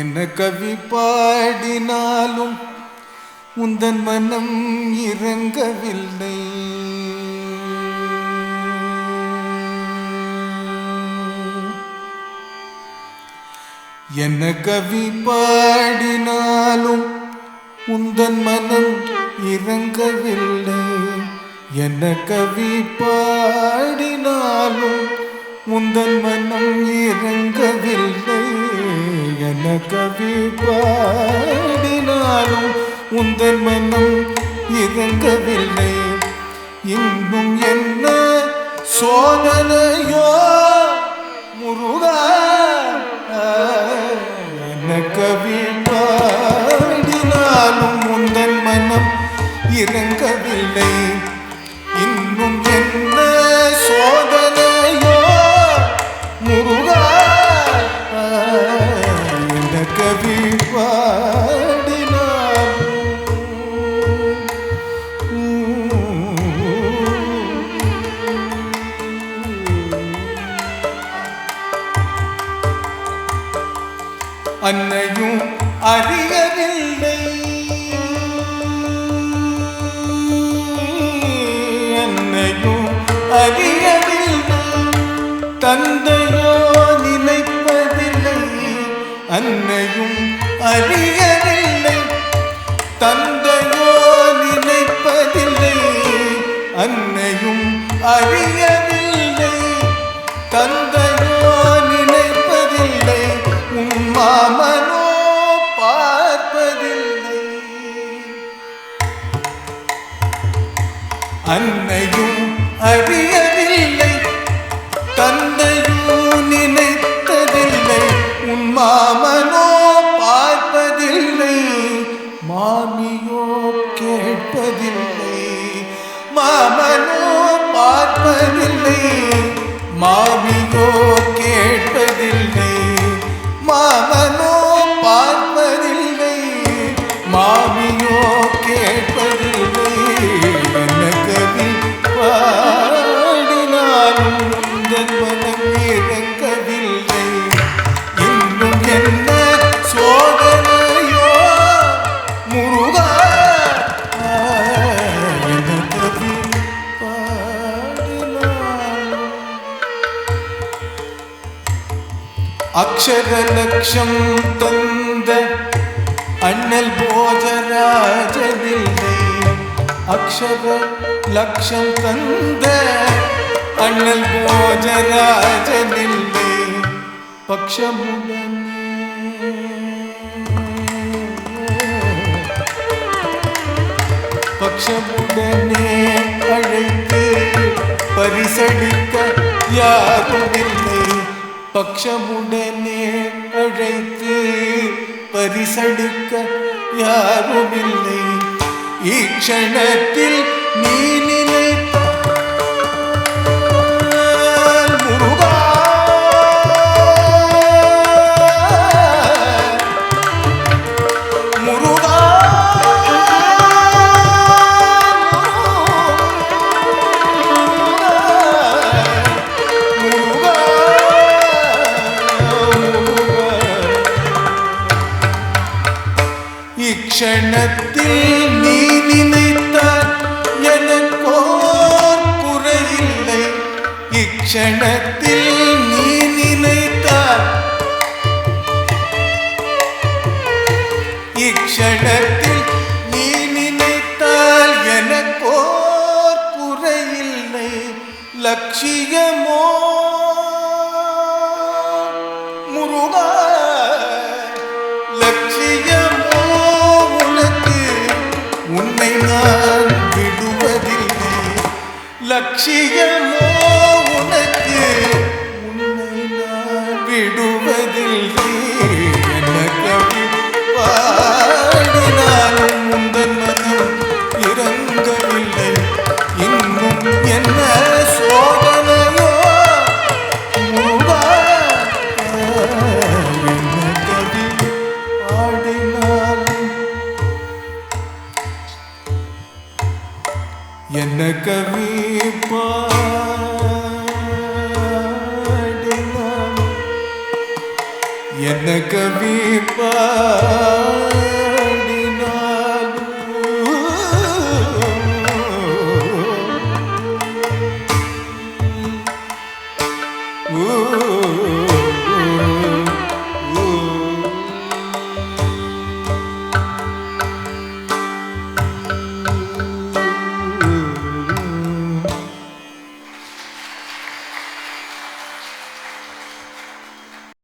என்ன கவி பாடினாலும் உந்தன் மனம் இறங்கவில்லை. என்ன கவி பாடினாலும் உந்தன் மனம் இறங்கவில்லை. என்ன கவி பாடினாலும் உந்தன் மனம் இறங்கவில்லை. என்ன கவி பாடினாலும் உந்தன் மனம் இறங்கவில்லை. இன்னும் என்ன சோதனையோ முருகா. என்ன கவி பாடினாலும் உந்தன் மனம் இறங்கவில்லை. இன்னும் என்ன சோதனையோ முருகா. என்ன கவி அன்னையும் அறியவில்லை. அன்னையும் அறியவில்லை. தந்தையோ நினைப்பதில்லை. அன்னையும் அறியவில்லை. தந்தையோ நினைப்பதில்லை. அன்னையும் அறியவில்லை. தந்தையோ நினைப்பதில்லை. மாமனோ பார்ப்பதில்லை. அன்னையும் அறியவில்லை. தந்தையும் நினைத்ததில்லை. உன் மாமனோ பார்ப்பதில்லை. மாமியோ கேட்பதில்லை. மாமனோ பார்ப்பதில்லை. மாமியோ கேட்பதில்லை. மாமனோ பார்ப்பதில்லை. மாமியோ கேட்பதில்லை. என்ன கவி பாடினாலும் உந்தன் மனம் இறங்கவில்லை. இன்னும் என்ன சோதனையோ முருகா. என்ன கவி பாடினாலும் அக்ஷர லட்சம் தந்த அண்ணல் போஜராஜனில்லை. அக்ஷர லட்சம் தந்த அண்ணல் போஜராஜனில்லை. பக்ஷமுடனே அழைத்து பரிசளிக்க யாருமில்லை. பக்ஷமுடனே அழைத்து பரிசளிக்க யாருமில்லை. ஈக்ஷணத்தில் நீ நினைத்தால் முருகா. முருகா இக்ஷணத்தில் நீ நினைத்தால் எனக்கோர் குறையில்லை. இக்ஷணத்தில் நீ நினைத்தால் இக்ஷணத்தில் நீ நினைத்தால் எனக்கோர் குறையில்லை. லட்சியமோ முருகா. லட்சியமோ உனக்கு உன்னை நான் விடுவதில்லை. லட்சியமோ உனக்கு உன்னை நான் விடுவதில்லை. என்ன கவி பாடினாலும் உந்தன் மனம் இறங்கவில்லை. இன்னும் என்ன சோதனையோ முருகா. என்ன கவி பாடினாலும் என்ன கவி பாடினாலும் என்ன கவி பாடி